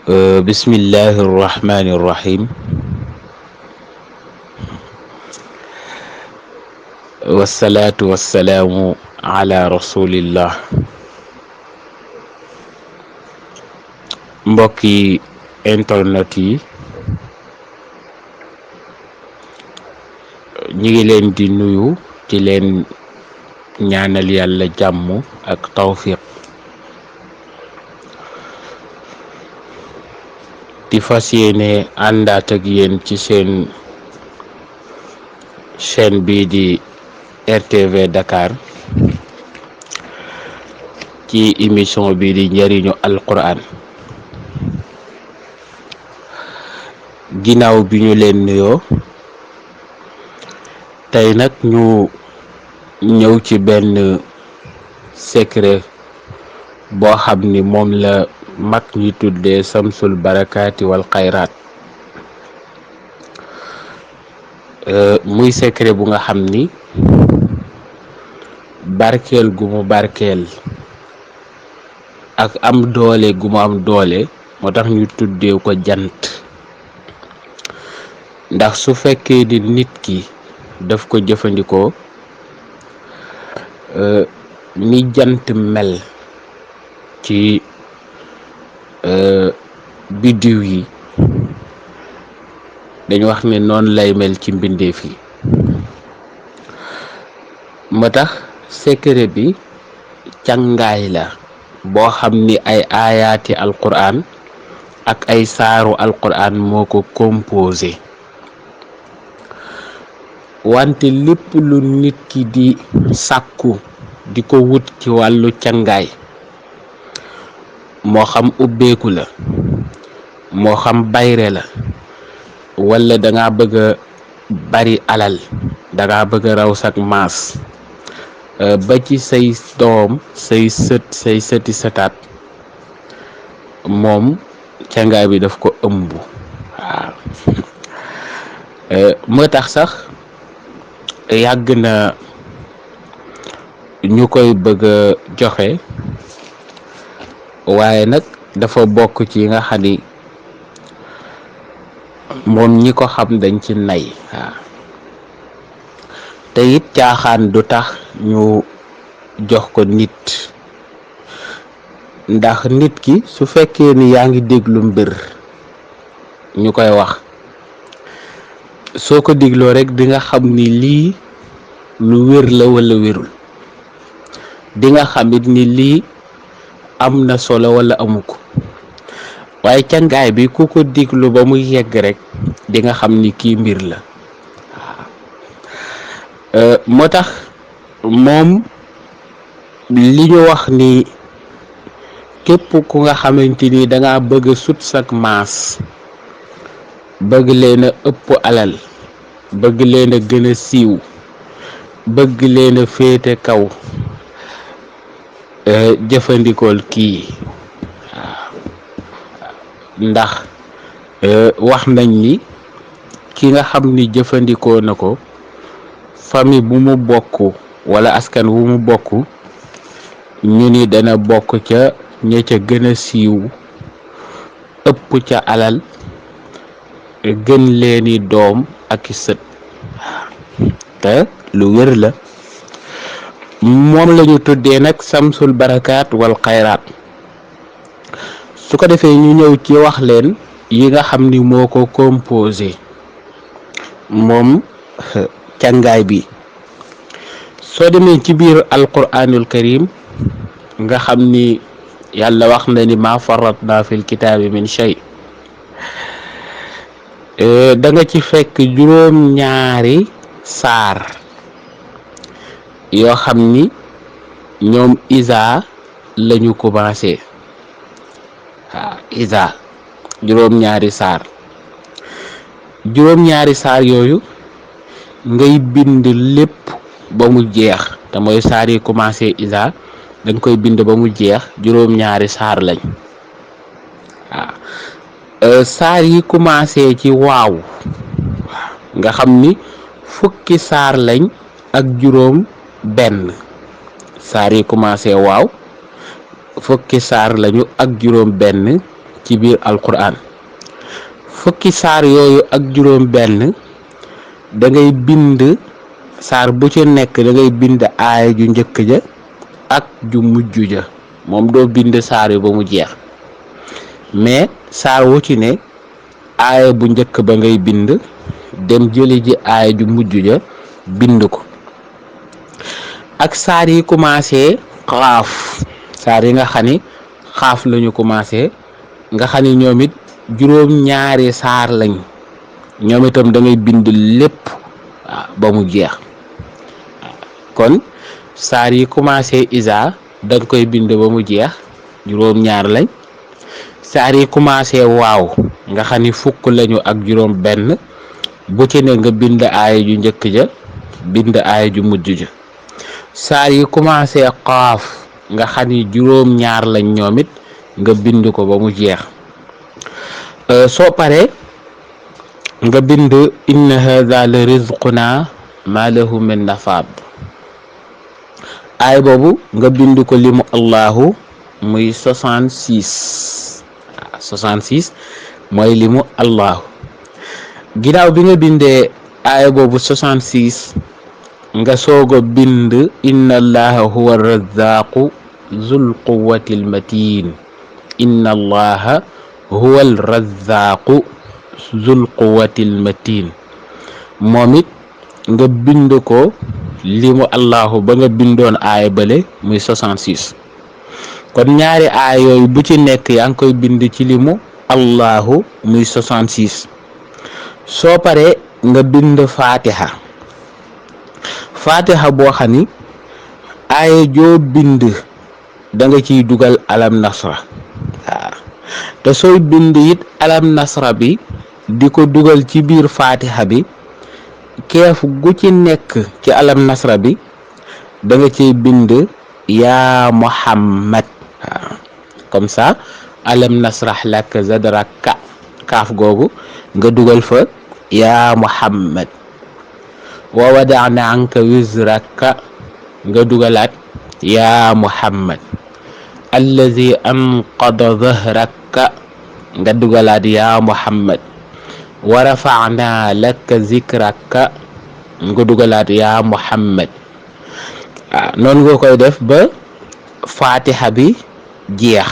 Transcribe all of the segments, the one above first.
bismillahi irrahmani irrahim wasalaatu wasalaamu ala rasulillah. mbokki internet yi ñi ngi leen di nuyu di leen ñaanal yàlla jàmm ak tawfiq di fas yéene àndaat ak yéen ci seen chaîne bii di RTV Dakar ci émission bii di njëriñu Alquran. ginnaaw bi ñu leen nuyoo, tey nag ñu ñëw ci benn secret boo xam ni moom la mag ñi tuddee samsul barakaati wal xayraat. muy secret bu nga xam ni barkeel gu mu barkeel ak am doole gu mu am doole moo tax ñu tuddee ko jant. ndax su fekkee di nit ki daf ko jëfandikoo ni jant mel ci biddiw yi, dañu wax ne noonu lay mel ci mbindeef yi. moo tax secret bi càngaay la boo xam ni ay aayaati alquran ak ay saaru alquran moo ko composé. wante lépp lu nit ki di sàkku di ko wut ci wàllu càngaay, moo xam ubbeeku la, moo xam bayre la, wala danga bëgg a bari alal, danga bëgg a raw sak maas, ba ci say doom, say sët, say sëti sëtaat, moom càngaay bi daf ko ëmb. waaw moo tax sax yàgg na ñu koy bëgg a joxe, waaye nag dafa bokk ci nga xam ni moom ñi ko xam dañ ci nay. waaw te it caaxaan du tax ñu jox ko nit, ndax nit ki su fekkee ni yaa ngi déglu mbir ñu koy wax, soo ko dégloo rek di nga xam ni lii lu wér la wala wérul, di nga xamit ni lii am na solo wala amu ko. waaye càngaay bi ku ko déglu ba mu yegg rek di nga xam ni kii mbir la. moo tax moom li ñu wax ni képp ku nga xamante ni danga bëgg a sut sak maas, bëgg leen a ëpp alal, bëgg leen a gën a siiw, bëgg leen a féete kaw, jëfandikool kii. ndax wax nañ ni ki nga xam ni jëfandikoo na ko, famille bu mu bokk wala askan wu mu bokk, ñu ni dana bokk ca ña ca gën a siiw, ëpp ca alal, gën leeni doom ak i sët. te lu wér la. moom lañu tuddee nag samsul barakaat wal xayraat. su ko defee ñu ñëw ci wax leen yi nga xam ni moo ko composé moom càngaay bi. soo demee ci biir alquranul karim nga xam ni yàlla wax na ni ma faratna fil kitaabi min shay, da nga ci fekk juróom-ñaari saar yoo xam ni ñoom isa lañu commencé. isa juróom-ñaari saar yooyu ngay bind lépp ba mu jeex, te mooy saar yi commencé isa danga koy bind ba mu jeex. juróom-ñaari saar lañ. saar yi commencé ci waaw nga xam ni fukki saar lañ ak juróom benn. saar yi commencé waaw fukki saar lañu ak juróom benn, ci biir alquran. fukki saar yooyu ak juróom benn da ngay bind saar bu ci nekk da ngay bind aaya ju njëkk ja ak ju mujj ja, moom doo bind saar yu ba mu jeex, mais saar wu ci ne aaya bu njëkk ba ngay bind dem jëli ji aaya ju mujj ja bind ko. ak saar yi commencé xaaf, saar yi nga xam ni xaaf lañu commencé, nga xam ni ñoom it juróom-ñaari saar lañ, ñoom itam da ngay bind lépp ba mu jeex. kon saar yi commencé isa da nga koy bind ba mu jeex, juróom-ñaar lañ. saar yi commencé waaw nga xam ni fukk lañu ak juróom benn, bu ci ne nga bind aaya ju njëkk ja bind aaya ju mujj ja. saar yi commencé qaaf nga xam ni juróom-ñaar lañ, ñoom it nga bind ko ba mu jeex. soo paree nga bind inna hadha la rizquna ma lahu min nafaad, aay boobu nga bind ko limu allahu muy 66 mooy limu allahu. ginnaaw bi nga bindee aaya boobu 66 nga soogo bind inna allaha huwa arrazaqu zul quwwati almatin, inna allaha huwa arrazaqu zul quwwati almatin, moom it nga bind ko limu allahu ba nga bindoon aaya bale muy 66. kon ñaari aaya yooyu bu ci nekk yaa ngi koy bind ci limu allahu muy 66. soo paree nga bind fatiha boo xam ni aaya joo bind da nga ciy dugal alam nasra. te sooy bind it alam nasra bi di ko dugal ci biir fatiha bi, keef gu ci nekk ci alam nasra bi da nga ciy bind yaa muhammad. comme ça alam nasrah laka zadraka, kaaf googu nga dugal fa yaa muhammad. wa wada'na anka wizraka nga dugalaat yaa muhammad. allazi anqada dhahraka nga dugalaat yaa muhammad. wa rafa'na laka zikraka nga dugalaat yaa muhammad. noonu nga koy def ba fatiha bi jeex.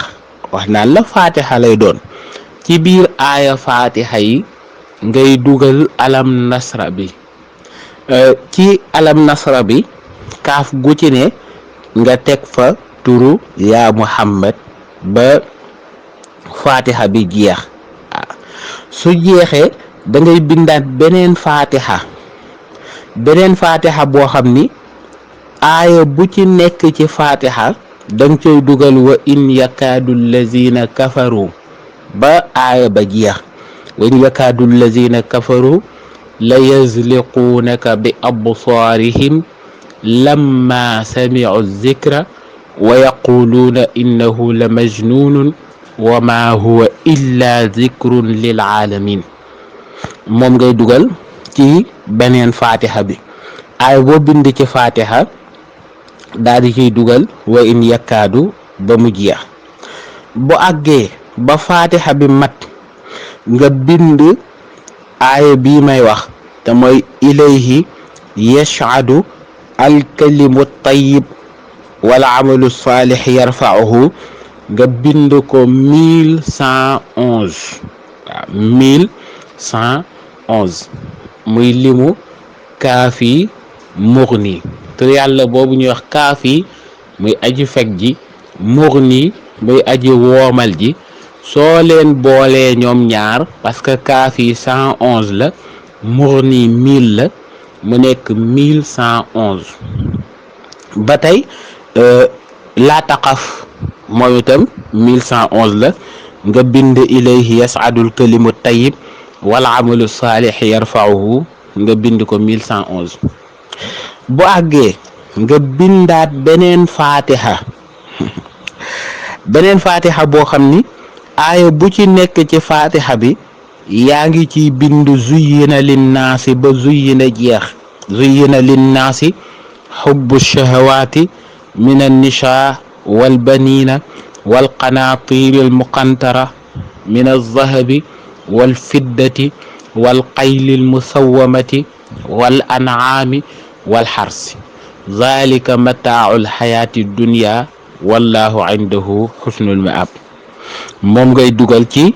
wax naan la fatiha lay doon, ci biir aaya fatiha yi ngay dugal alam nasra bi. ci alam nasra bi kaaf gu ci ne nga teg fa turu yaa muhammad ba fatiha bi jeex. su jeexee da ngay bindaat beneen fatiha boo xam ni aaya bu ci nekk ci fatiha danga cay dugal wa in yakaadu allazina kafaru ba aaya ba jeex. wa in yakaadu allazina kafaru la yazliquunaka bi absaarihim lamma sami'u zikra wa yaquluuna innahu la majnunun wa ma huwa illa zikrun lil alamin. moom ngay dugal ci beneen fatiha bi. aaya boo bind ci fatiha daal di ciy dugal wa in yakaadu ba mu jeex. bu àggee ba fatiha bi mat nga bind aaya bii may wax te mooy ilayhi yash'adu alkalimu tayyib wal amalu salih yarfa'uhu, nga bind ko 1111. waaw 1111 muy limu kaafi mughni. tur yàlla boobu ñuy wax kaafi muy aji fekk ji, mughni muy aji woomal ji. soo leen boolee ñoom ñaar, parce que kaafi 111 la, mughni 1000 la, mu nekk 1111. ba tey laa taqaf moom itam 1111 la, nga bind ilayhi yas'adul kalimu tayyib wal amalu salih yarfa'uhu, nga bind ko 1111. bu àggee nga bindaat beneen fatiha boo xam ni aaya bu ci nekk ci fatiha bi yaa ngi ciy bind zuyyina linnaasi ba zuyyina jeex. zuyyina linnaasi xubbu shahawaati min annishaa wal baniina wal qanaatiiri al muqantara min alzahabi walfiddati walqayli almusawamati wal an'aami wal xarsi zalika mataacu alxayaati dunya wallahu indahu xusnul maab. moom ngay dugal ci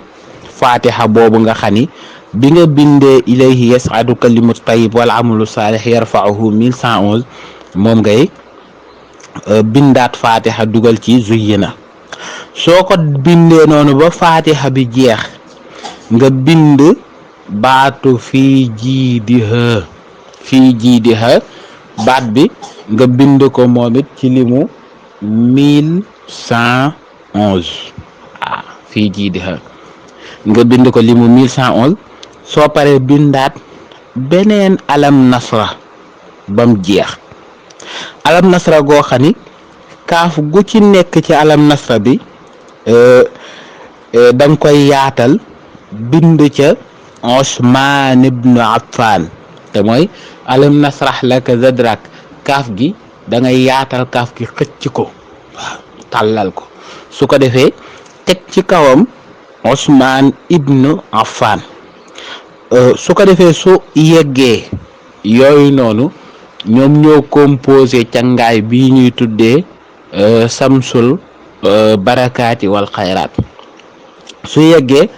fatiha boobu nga xani bi nga bindee ilayhi yas'adu kalimu tayyib wal amalu saalih yarfa'uhu 1111 moom ngay bindaat fatiha dugal ci zuyyina. soo ko bindee noonu ba fatiha bi jeex nga bind baatu fii jiidiha baat bi nga bind ko moom it ci limu 1111 fii jiidiha nga bind ko limu 1111. soo paree bindaat beneen alam nasra bam jeex. alam nasra goo xam ni kaaf gu ci nekk ci alam nasra bi danga koy yaatal bind ca Usmaan ibnu Affan te mooy alam nasrah laka zadrak kaaf gi da ngay yaatal kaaf gi xëcc ko waaw tàllal ko su ko defee teg ci kawam Usmaan ibnu Affan. su ko defee su yeggee yooyu noonu ñoom ñoo composé cangaay bii ñuy tuddee samsul barakaati wal xayraat. su yeggee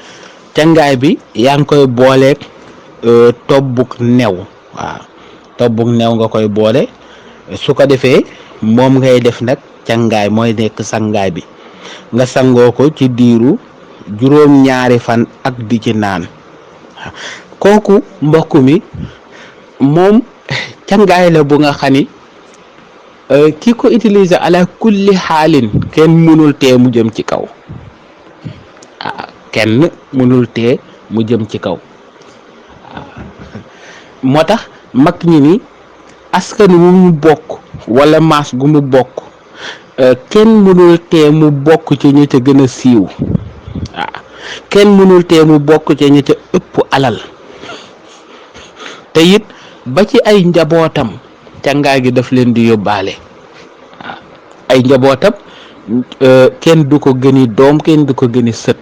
cangaay bi yaa ngi koy booleeg tobbuk new waaw tobbuk new nga koy boole. su ko defee moom ngay def nag cangaay mooy nekk sangaay bi nga sangoo ko ci diiru juróom-ñaari fan ak di ci naan. kooku mbokk mi moom cangaay la bu nga xani ki ko utiliser ala kulli xaalin kenn mënul tee mu jëm ci kaw kenn mënul tee mu jëm ci kaw. moo tax mag ñi ni askan wu mu bokk wala maas gu mu bokk kenn mënul tee mu bokk ci ñi ca gën a siiw kenn mënul tee mu bokk ci ñi ca ëpp alal te it ba ci ay njabootam cangaay gi daf leen di yóbbaale. ay njabootam kenn du ko gëni doom kenn du ko gëni sët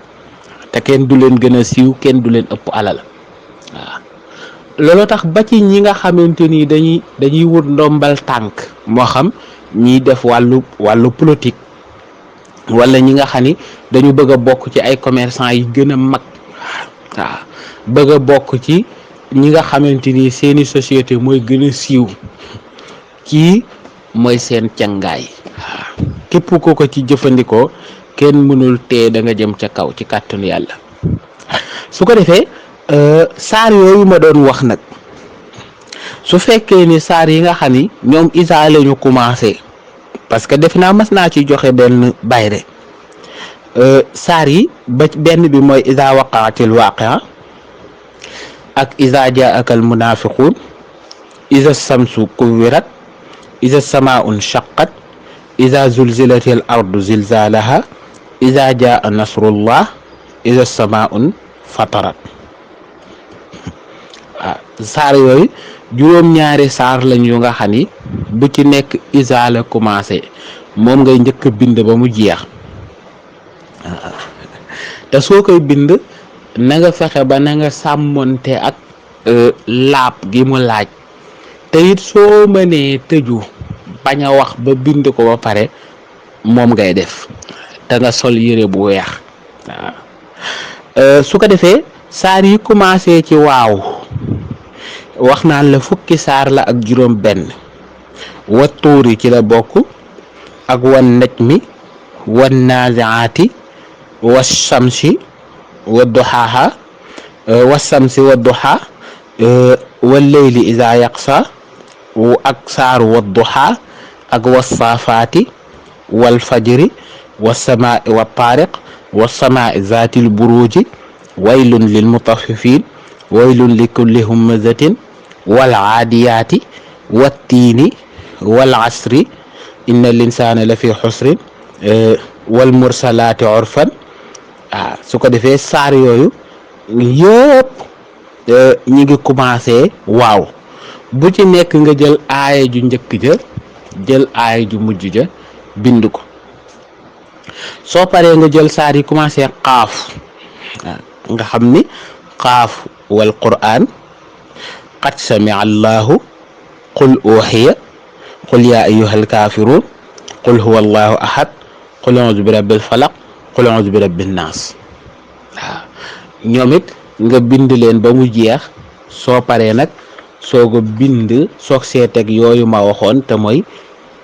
te kenn du leen gën a siiw kenn du leen ëpp alal waaw. loolu tax ba ci ñi nga xamante ni dañuy wut ndombal tànk moo xam ñiy def wàllu politique wala ñi nga xam ni dañu bëgg a bokk ci ay commerçant yi gën a mag waaw bëgg a bokk ci ñi nga xamante ni seeni société mooy gën a siiw kii mooy seen cangaay waaw képp ko ko ci jëfandikoo kenn mënul tee da nga jëm ca kaw ci kàttanu yàlla. su ko defee saar yooyu ma doon wax nag su fekkee ni saar yi nga xam ni ñoom isa la ñu commencé parce que def naa mas naa ci joxe benn bayre saar yi ba benn bi mooy isa waqaatil waaqia ak isa jaaka al munafiqun isa samsu kuwirat isa samaun shaqqat isa zulzilatil ardu zilzalaha isa jaa nasrullah isa samaun fatarat. saar yooyu juróom-ñaari saar lañ yu nga xam ni bu ci nekk isa la commencé moom ngay njëkk a bind ba mu jeex te soo koy bind na nga fexe ba na nga sàmmonte ak laab gi mu laaj te it soo mënee tëju bañ a wax ba bind ko ba pare moom ngay def te nga sol yére bu weex waaw. su ko defee saar yi commencé ci waaw wax naan la fukki saar la ak juróom benn wa tuuri ci la bokk ak wan najmi wan naaziaati wa shamsi wa duhaaha wa shamsi wa duhaa wa leyli iza yaqsa ak saar wa duhaa ak wa saafaati wal fajri wa samaa wa taariq wa samaa zaatil buruuji waylun lil mutaffifin waylun li kulli humazatin wal aadiyaati wattiini wal asri inna linsaana la fi xusrin wal mursalaati urfan. su ko defee saar yooyu yëpp ñi ngi commencé waaw bu ci nekk nga jël aaya ju njëkk ja jël aaya ju mujj ja bind ko. soo paree nga jël saar yi commencé xaaf nga xam ni qaaf wal qur'an qad samia allahu qul uxiya qul yaa ayyuhal kaafiruun qul huwa allahu ahad qul auzu bi rabbil falaq qul auzu bi rabbin naas waaw ñoom it nga bind leen ba mu jeex soo paree nag soog a bind soog seeteg yooyu ma waxoon te mooy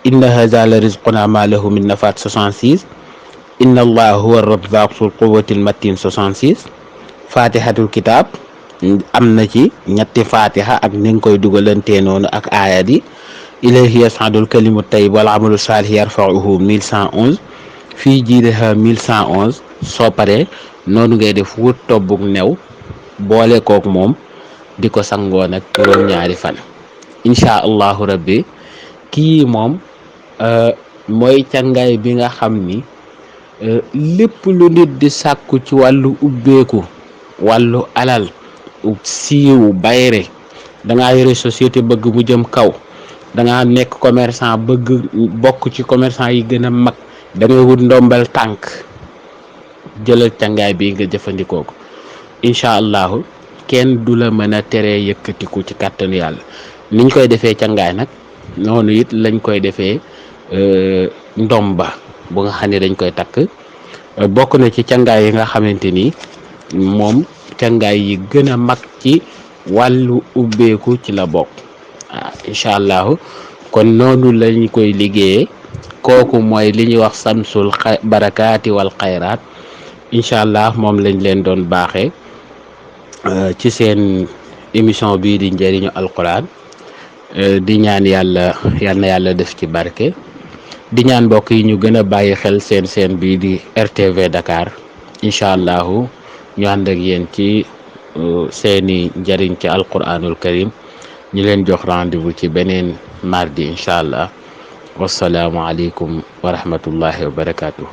inna haza la rizquna ma lahu min nafaat 66 inna allah huwa razzaq sul quwwatil matin 66 fatihatul kitab am na ci ñetti fatiha ak ni nga koy dugalantee noonu ak aayat yi ilayhi yas'adul kalimu tayyib wal amalu salih yarfa'uhu 1111 fii jiideha 1111 soo paree noonu ngay def wut tobbuk new boole kook moom di ko sangoo nag juróom-ñaari fan incha allahu rabbi kii moom mooy càngaay bi nga xam ni lépp lu nit di sàkku ci wàllu ubbeeku wàllu alal siiw bayre dangaa yore société bëgg mu jëm kaw dangaa nekk commerçant bëgg bokk ci commerçant yi gën a mag da ngay wut ndombal tànk jëlal càngaay bi nga jëfandikoo ko incha allahu kenn du la mën a teree yëkkatiku ci kàttanu yàlla niñ koy defee càngaay nag noonu it lañ koy defee ndomba bu nga xam ne dañ koy takk bokk na ci càngaay yi nga xamante ni moom càngaay yi gën a mag ci wàllu ubbeeku ci la bokk waaw incha allahu kon noonu lañ koy liggéeyee kooku mooy li ñuy wax samsul barakaati wal xayraat incha allah moom lañ leen doon baaxee ci seen émission bii di njëriñu alquran di ñaan yàlla yal na yàlla def ci barke di ñaan mbokk yi ñu gën a bàyyi xel seen bii di RTV Dakar incha allahu ñu ànd ak yéen ci seeni njëriñ ci alquranul karim ñu leen jox rendez-vous ci beneen mardi incha allah wasalaamualeykum wa rahmatullahi wa barakatuh